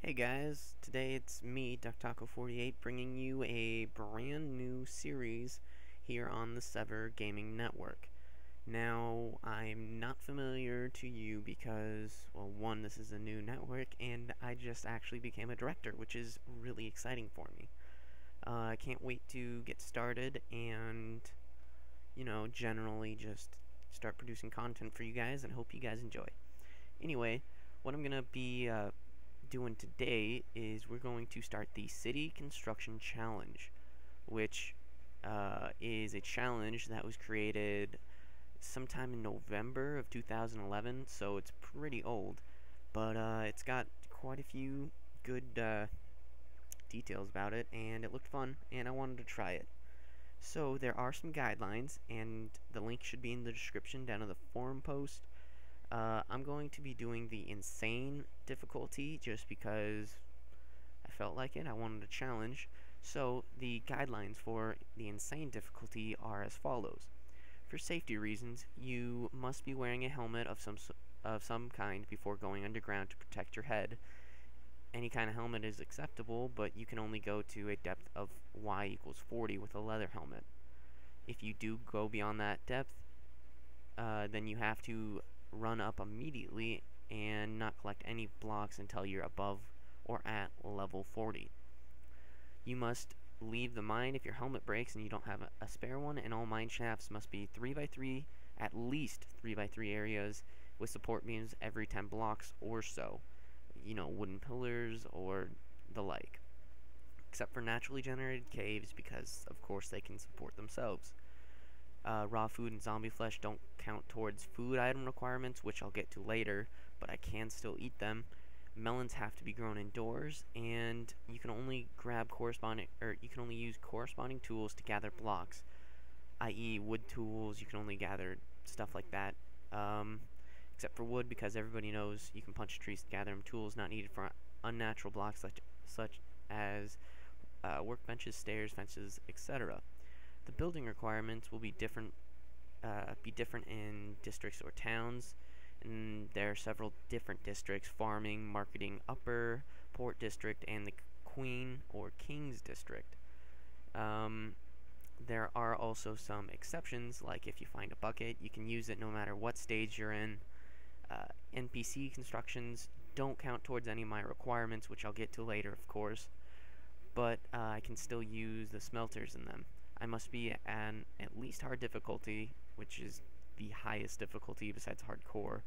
Hey guys, today it's me, Ducktaco48, bringing you a brand new series here on the Sever Gaming Network. Now, I'm not familiar to you because, well, one, this is a new network, and I just actually became a director, which is really exciting for me. I can't wait to get started and, generally just start producing content for you guys, and hope you guys enjoy. Anyway, what I'm going to be doing today is we're going to start the City Construction Challenge, which is a challenge that was created sometime in November of 2011, so it's pretty old, but it's got quite a few good details about it, and it looked fun, and I wanted to try it. So there are some guidelines, and the link should be in the description down in the forum post. I'm going to be doing the insane difficulty just because I felt like it. I wanted a challenge. So the guidelines for the insane difficulty are as follows. For safety reasons, you must be wearing a helmet of some kind before going underground to protect your head. Any kind of helmet is acceptable, but you can only go to a depth of y=40 with a leather helmet. If you do go beyond that depth, then you have to run up immediately and not collect any blocks until you're above or at level 40. You must leave the mine if your helmet breaks and you don't have a spare one, and all mine shafts must be 3x3, at least 3x3 areas with support beams every 10 blocks or so. Wooden pillars or the like. Except for naturally generated caves, because of course they can support themselves. Raw food and zombie flesh don't count towards food item requirements, which I'll get to later, but I can still eat them. Melons have to be grown indoors, and you can only use corresponding tools to gather blocks, i.e. wood tools. You can only gather stuff like that, except for wood, because everybody knows you can punch trees to gather them. Tools not needed for unnatural blocks such as workbenches, stairs, fences, etc. The building requirements will be different in districts or towns, and there are several different districts: farming, marketing, upper, port district, and the queen or king's district. There are also some exceptions, like if you find a bucket, you can use it no matter what stage you're in. NPC constructions don't count towards any of my requirements, which I'll get to later, of course, but I can still use the smelters in them. I must be an at least hard difficulty, which is the highest difficulty besides hardcore,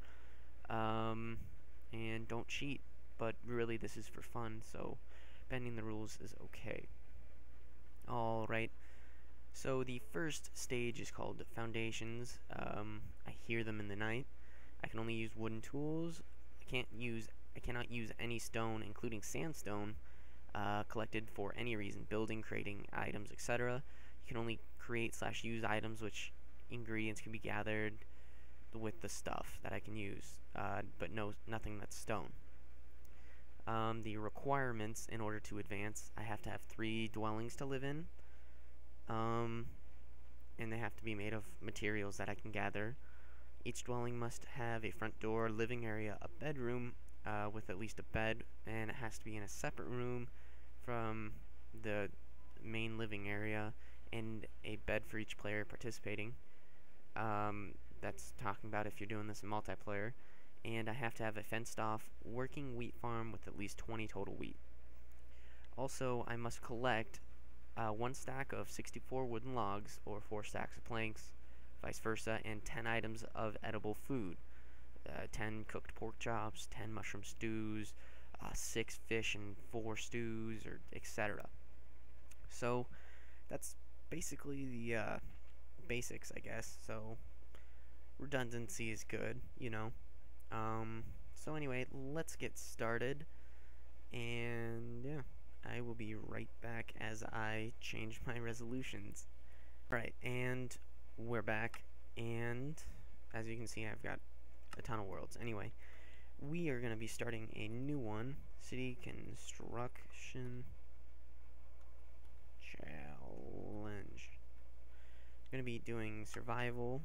and don't cheat, but really this is for fun, so bending the rules is okay. Alright, so the first stage is called Foundations. I hear them in the night. I can only use wooden tools. I cannot use any stone, including sandstone, collected for any reason: building, creating items, etc. You can only create/use items which ingredients can be gathered with the stuff that I can use, but nothing that's stone. The requirements in order to advance: I have to have 3 dwellings to live in, and they have to be made of materials that I can gather. Each dwelling must have a front door, living area, a bedroom with at least a bed, and it has to be in a separate room from the main living area, and a bed for each player participating. That's talking about if you're doing this in multiplayer. And I have to have a fenced off working wheat farm with at least 20 total wheat. Also, I must collect 1 stack of 64 wooden logs, or 4 stacks of planks, vice versa, and 10 items of edible food. 10 cooked pork chops, 10 mushroom stews, 6 fish and 4 stews, or etc. So that's basically the basics, I guess. So redundancy is good, So anyway, let's get started, and yeah, I will be right back as I change my resolutions. Right, and we're back, and as you can see, I've got a ton of worlds. Anyway, we are going to be starting a new one: City Construction Challenge. Going to be doing survival.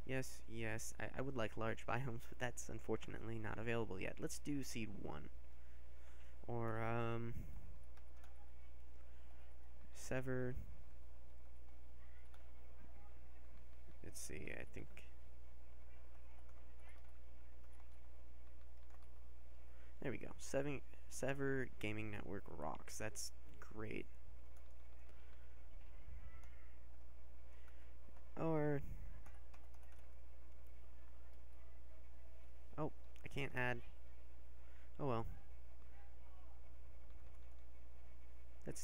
Yes, yes, I would like large biomes, but that's unfortunately not available yet. Let's do Seed 1. Or, Sever. Let's see, I think. There we go. Sever Gaming Network rocks. That's great. Or. Oh, I can't add. Oh well.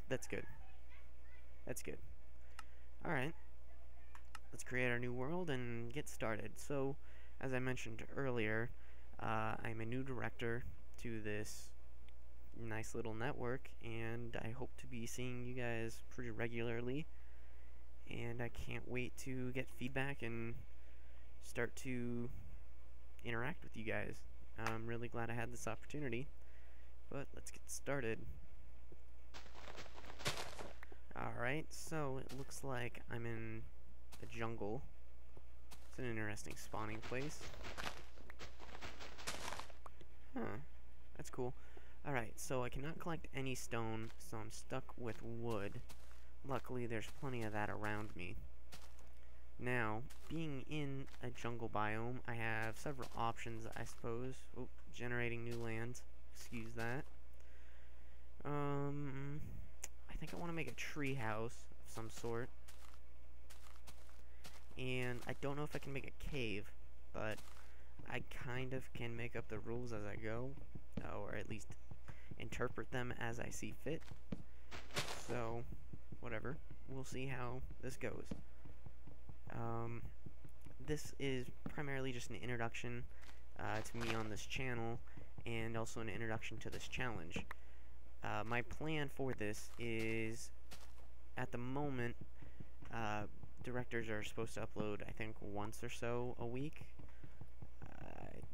That's good. That's good. Alright. Let's create our new world and get started. So, as I mentioned earlier, I'm a new director to this nice little network, and I hope to be seeing you guys pretty regularly. And I can't wait to get feedback and start to interact with you guys. I'm really glad I had this opportunity, but let's get started. Alright, so it looks like I'm in the jungle. It's an interesting spawning place. Huh, that's cool. Alright, so I cannot collect any stone, so I'm stuck with wood. Luckily, there's plenty of that around me. Now, being in a jungle biome, I have several options, I suppose. Oh, generating new land. Excuse that. I think I want to make a tree house of some sort. And I don't know if I can make a cave, but I kind of can make up the rules as I go, or at least interpret them as I see fit. So, whatever. We'll see how this goes. This is primarily just an introduction to me on this channel, and also an introduction to this challenge. My plan for this is, at the moment, directors are supposed to upload, I think, once or so a week.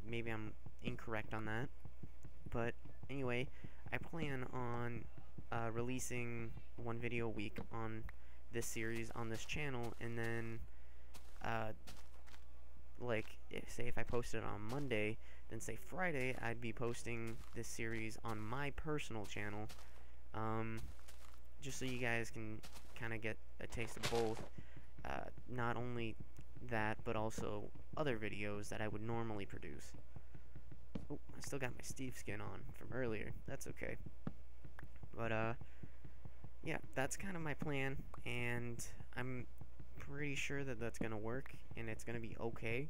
Maybe I'm incorrect on that. But anyway, I plan on releasing one video a week on this series on this channel, and then say if I posted on Monday, then say Friday I'd be posting this series on my personal channel, just so you guys can kind of get a taste of both. Not only that, but also other videos that I would normally produce. Oh, I still got my Steve skin on from earlier. That's okay. But, yeah, that's kind of my plan, and I'm pretty sure that that's gonna work, and it's gonna be okay.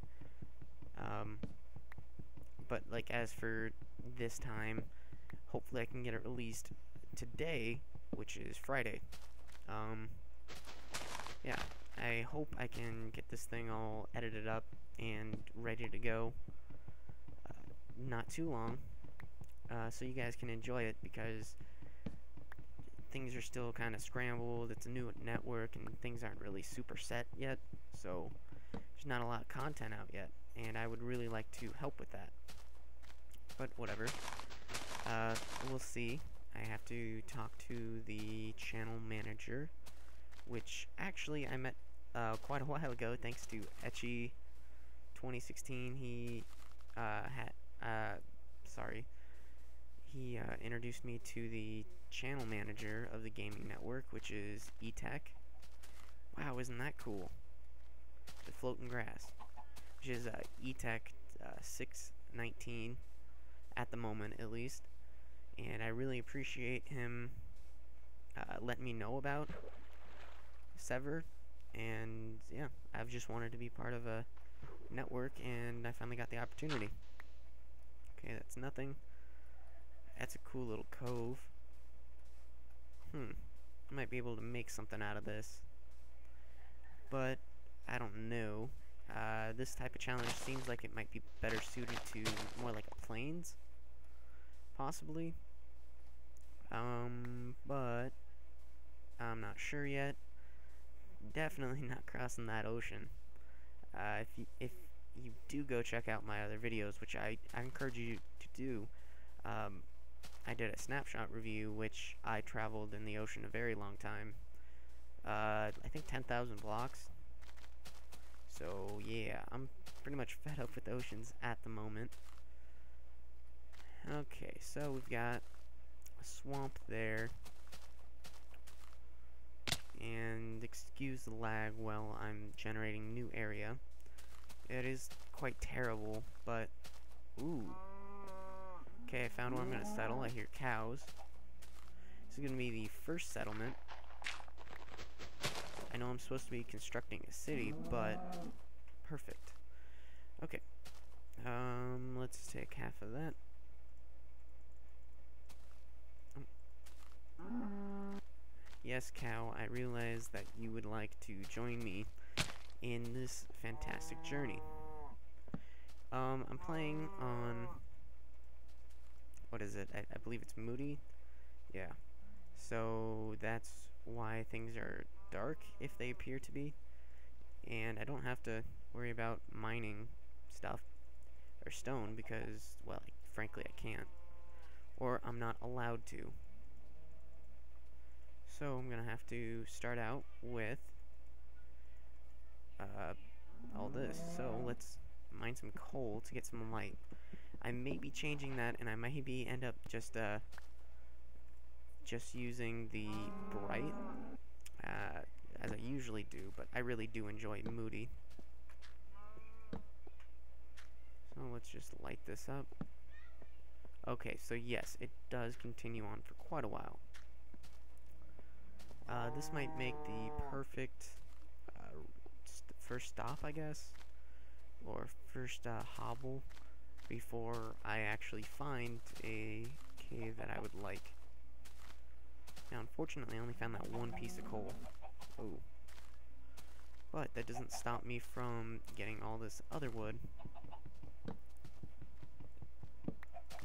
But, like, as for this time, hopefully I can get it released today, which is Friday. Yeah, I hope I can get this thing all edited up and ready to go not too long, so you guys can enjoy it, because things are still kind of scrambled. It's a new network, and things aren't really super set yet, so there's not a lot of content out yet, and I would really like to help with that. But whatever. We'll see. I have to talk to the channel manager, which actually I met quite a while ago, thanks to Etchy2016. He he introduced me to the channel manager of the gaming network, which is eTech. Wow, isn't that cool? The floating grass, which is eTech619 at the moment, at least. And I really appreciate him letting me know about Sever. And yeah, I've just wanted to be part of a network, and I finally got the opportunity. Okay, that's nothing. That's a cool little cove. I might be able to make something out of this, but I don't know. This type of challenge seems like it might be better suited to more like plains, possibly. But I'm not sure yet. Definitely not crossing that ocean. If you do go check out my other videos, which I encourage you to do, I did a snapshot review, which I traveled in the ocean a very long time. I think 10,000 blocks. So yeah, I'm pretty much fed up with oceans at the moment. Okay, so we've got a swamp there. And excuse the lag while I'm generating new area. It is quite terrible, but ooh. Okay, I found where I'm gonna settle. I hear cows. This is gonna be the first settlement. I know I'm supposed to be constructing a city, but perfect. Okay. Let's take half of that. Yes, cow, I realize that you would like to join me in this fantastic journey. I'm playing on, what is it? I believe it's Moody. Yeah. So that's why things are dark, if they appear to be. And I don't have to worry about mining stuff, or stone, because, well, frankly I can't. Or I'm not allowed to. So I'm gonna have to start out with all this. So let's mine some coal to get some light. I may be changing that, and I maybe end up just using the bright as I usually do, but I really do enjoy Moody. So let's just light this up. Okay, so yes, it does continue on for quite a while. This might make the perfect first stop, I guess, or first hobble before I actually find a cave that I would like. Now, unfortunately, I only found that one piece of coal. Oh. But that doesn't stop me from getting all this other wood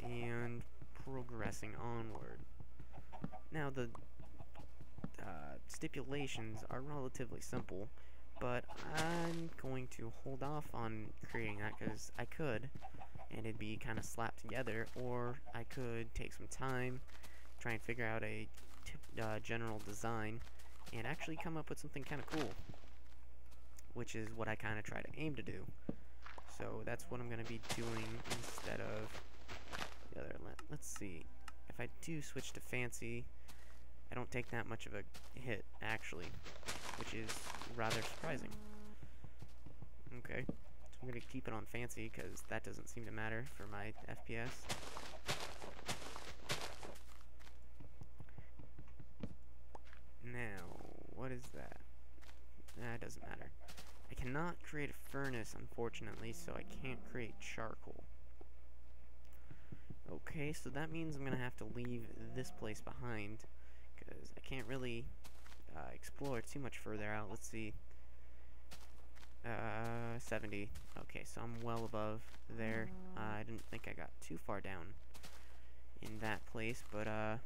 and progressing onward. Now, the stipulations are relatively simple, but I'm going to hold off on creating that because I could, and it'd be kind of slapped together, or I could take some time, try and figure out a general design, and actually come up with something kind of cool, which is what I kind of try to aim to do. So that's what I'm going to be doing instead of the other. Let's see. If I do switch to fancy, I don't take that much of a hit, actually, which is rather surprising. Okay, so I'm going to keep it on fancy, because that doesn't seem to matter for my FPS. Now, what is that? That doesn't matter. I cannot create a furnace, unfortunately, so I can't create charcoal. Okay, so that means I'm going to have to leave this place behind, because I can't really explore too much further out. Let's see. 70. Okay, so I'm well above there. I didn't think I got too far down in that place, but I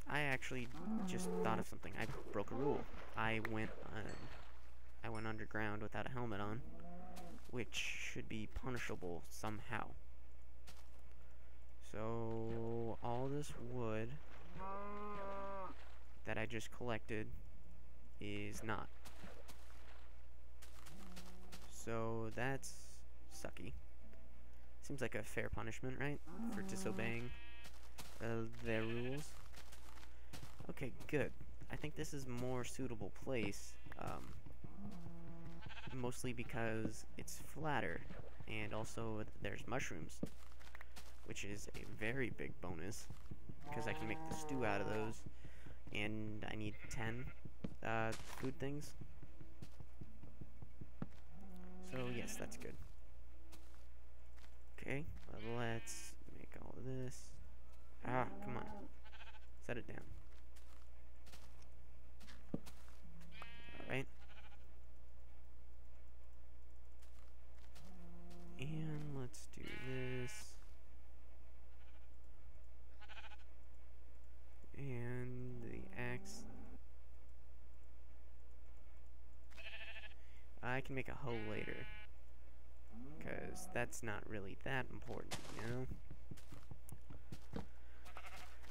actually just thought of something. I broke a rule. I went underground without a helmet on, which should be punishable somehow. So all this wood that I just collected is not. So that's sucky. Seems like a fair punishment, right? For disobeying their rules. Okay, good. I think this is a more suitable place, mostly because it's flatter, and also there's mushrooms, which is a very big bonus, because I can make the stew out of those, and I need 10 food things. So yes, that's good. Okay, let's make all of this. Come on. Set it down. Alright. And let's do this. And the axe. I can make a hoe later, because that's not really that important, you know?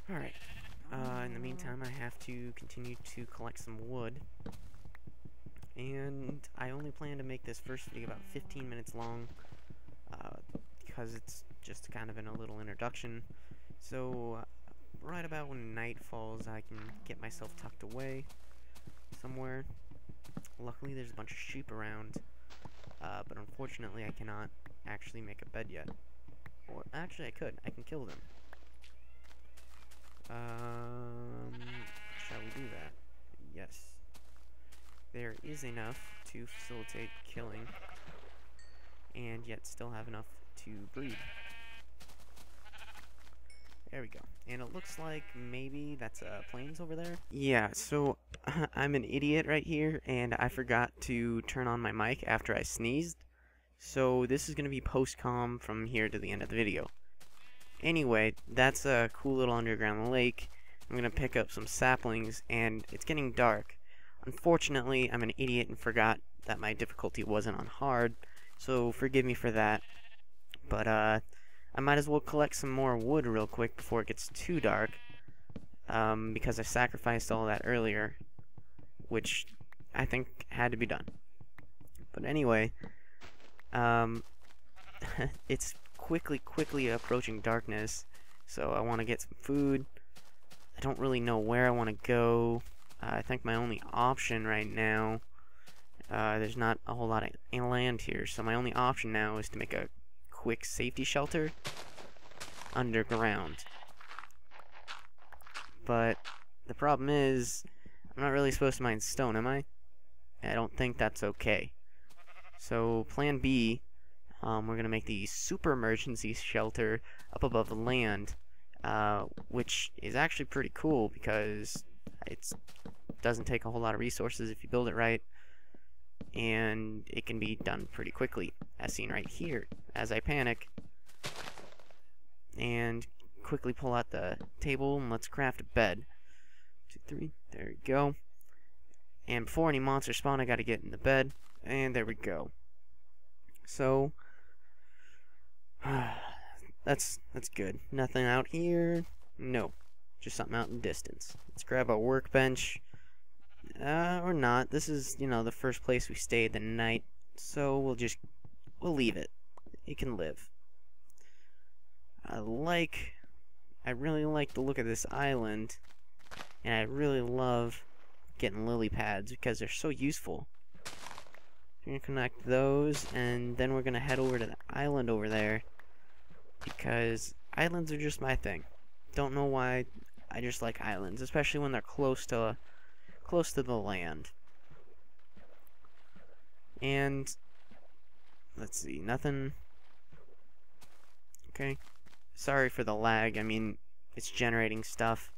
Alright, in the meantime I have to continue to collect some wood, And I only plan to make this first video about 15 minutes long, because it's just kind of in a little introduction. So, right about when night falls, I can get myself tucked away somewhere. Luckily, there's a bunch of sheep around, but unfortunately, I cannot actually make a bed yet. Or, actually, I could. I can kill them. Shall we do that? Yes. There is enough to facilitate killing, and yet still have enough to breed. There we go. And it looks like maybe that's plains over there? Yeah, so I'm an idiot right here, and I forgot to turn on my mic after I sneezed. So this is going to be post-com from here to the end of the video. Anyway, that's a cool little underground lake. I'm going to pick up some saplings, and it's getting dark. Unfortunately, I'm an idiot and forgot that my difficulty wasn't on hard, so forgive me for that. But, I might as well collect some more wood real quick before it gets too dark, because I sacrificed all that earlier, which I think had to be done. But anyway, it's quickly approaching darkness, so I want to get some food. I don't really know where I want to go. I think my only option right now, there's not a whole lot of land here, so my only option now is to make a quick safety shelter underground. But the problem is, I'm not really supposed to mine stone, am I? I don't think that's okay. So plan B, we're going to make the super emergency shelter up above the land, which is actually pretty cool because it doesn't take a whole lot of resources if you build it right, and it can be done pretty quickly, as seen right here, as I panic and quickly pull out the table and let's craft a bed. 2, 3, there we go. And before any monsters spawn, I gotta get in the bed, and there we go. So that's good. Nothing out here. No, just something out in the distance. Let's grab a workbench. Or not. This is, the first place we stayed the night, so we'll leave it. It can live. I really like the look of this island, and I really love getting lily pads because they're so useful. We're gonna connect those, and then we're gonna head over to the island over there because islands are just my thing. Don't know why, I just like islands, especially when they're close to the land. And let's see, nothing. Okay. Sorry for the lag. I mean, it's generating stuff,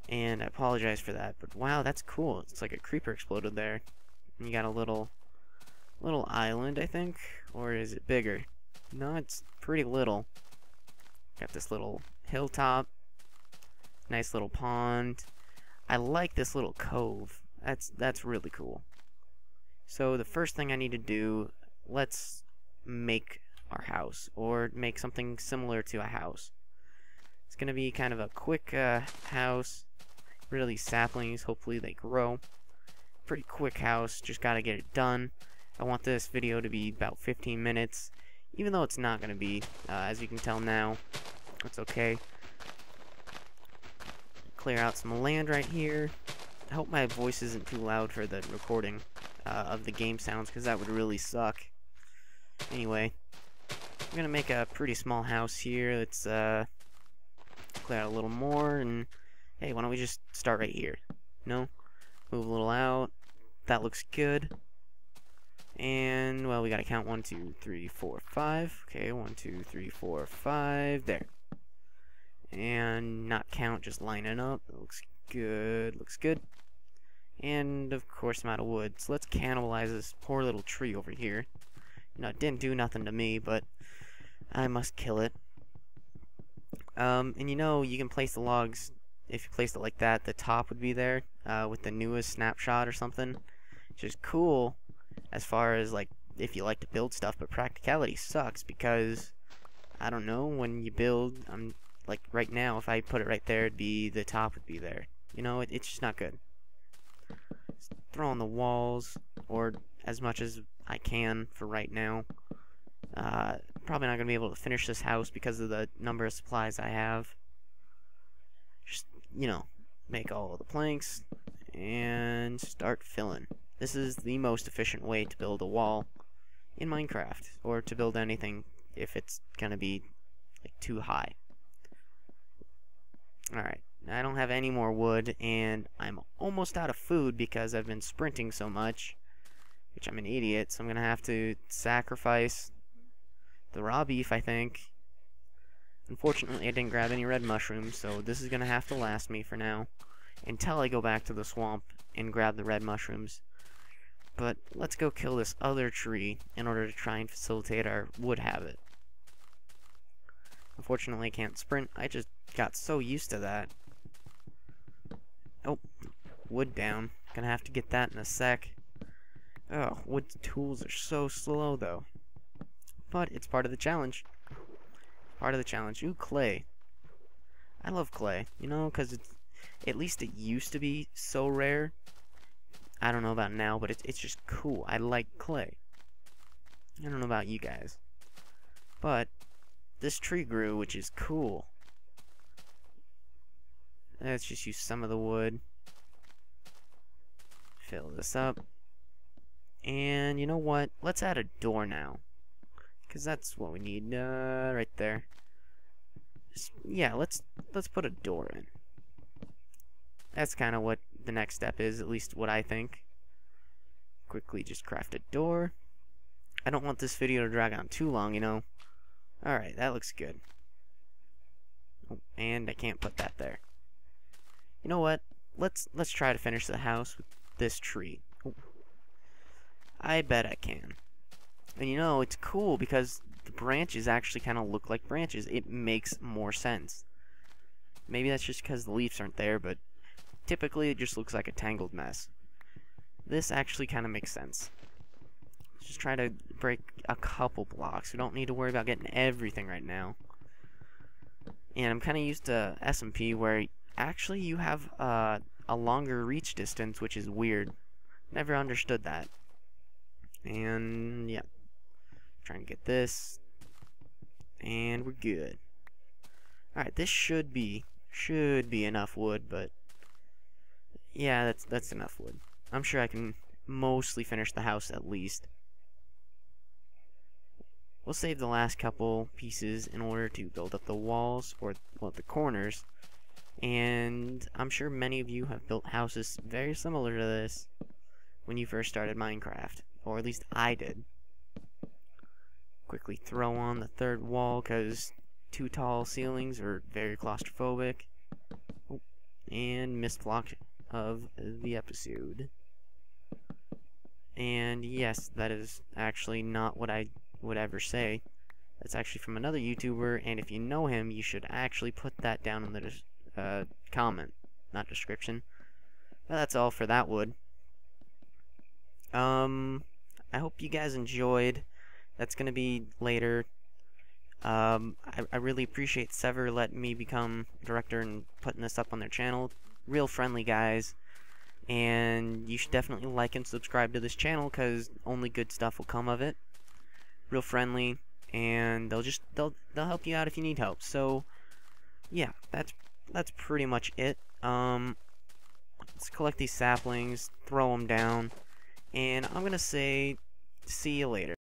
and I apologize for that. But wow, that's cool. It's like a creeper exploded there. And you got a little island, I think, or is it bigger? No, it's pretty little. Got this little hilltop, nice little pond. I like this little cove. That's really cool. So the first thing I need to do, let's make our house, or make something similar to a house. It's gonna be kind of a quick house. Really saplings, hopefully they grow. Pretty quick house, just gotta get it done. I want this video to be about 15 minutes, even though it's not gonna be, as you can tell now. That's okay. Clear out some land right here. I hope my voice isn't too loud for the recording of the game sounds, because that would really suck. Anyway, I'm gonna make a pretty small house here. Let's clear out a little more, and hey, why don't we just start right here? No? Move a little out. That looks good. And, well, we gotta count 1, 2, 3, 4, 5. Okay, 1, 2, 3, 4, 5. There. And not count, just line it up. That looks good. Looks good. And, of course, I'm out of wood. So let's cannibalize this poor little tree over here. It didn't do nothing to me, but I must kill it. And you can place the logs. If you place it like that, the top would be there with the newest snapshot or something, which is cool as far as like if you like to build stuff, but practicality sucks because I don't know, when you build, like right now, if I put it right there, the top would be there. It's just not good. Let's throw on the walls, or as much as I can for right now. Probably not going to be able to finish this house because of the number of supplies I have. Just, make all of the planks and start filling. This is the most efficient way to build a wall in Minecraft, or to build anything if it's going to be too high. Alright, I don't have any more wood, and I'm almost out of food because I've been sprinting so much, which I'm an idiot, so I'm going to have to sacrifice the raw beef, I think. Unfortunately, I didn't grab any red mushrooms, so this is going to have to last me for now, until I go back to the swamp and grab the red mushrooms. But let's go kill this other tree in order to try and facilitate our wood habit. Unfortunately, I can't sprint. I just got so used to that. Oh, wood down. Gonna have to get that in a sec. Oh, wood tools are so slow, though. But it's part of the challenge. Part of the challenge. Ooh, clay. I love clay, because at least it used to be so rare. I don't know about now, but it's just cool. I like clay. I don't know about you guys. But this tree grew, which is cool. Let's just use some of the wood. Fill this up. And you know what? Let's add a door now. Because that's what we need right there. Yeah, let's put a door in. That's kind of what the next step is, at least what I think. Quickly just craft a door. I don't want this video to drag on too long, Alright, that looks good. Oh, and I can't put that there. You know what? Let's try to finish the house with this tree. Oh. I bet I can. And it's cool because the branches actually kind of look like branches. It makes more sense. Maybe that's just because the leaves aren't there, but typically it just looks like a tangled mess. This actually kind of makes sense. Just try to break a couple blocks. We don't need to worry about getting everything right now. And I'm kind of used to SMP where actually you have a longer reach distance, which is weird. Never understood that. And yeah, trying to get this, and we're good. Alright, this should be enough wood, but yeah, that's enough wood. I'm sure I can mostly finish the house at least. We'll save the last couple pieces in order to build up the walls, or the corners. And I'm sure many of you have built houses very similar to this when you first started Minecraft, or at least I did. Quickly throw on the third wall because too tall ceilings are very claustrophobic. Oh, and missed block of the episode. And yes, that is actually not what I would ever say. That's actually from another YouTuber, and if you know him, you should actually put that down in the comment, not description. But that's all for that wood. I hope you guys enjoyed. That's gonna be later. I really appreciate Sever letting me become director and putting this up on their channel. Real friendly guys. And you should definitely like and subscribe to this channel because only good stuff will come of it. Real friendly, and they'll help you out if you need help. So yeah, that's pretty much it. Let's collect these saplings, throw them down, and I'm gonna say see you later.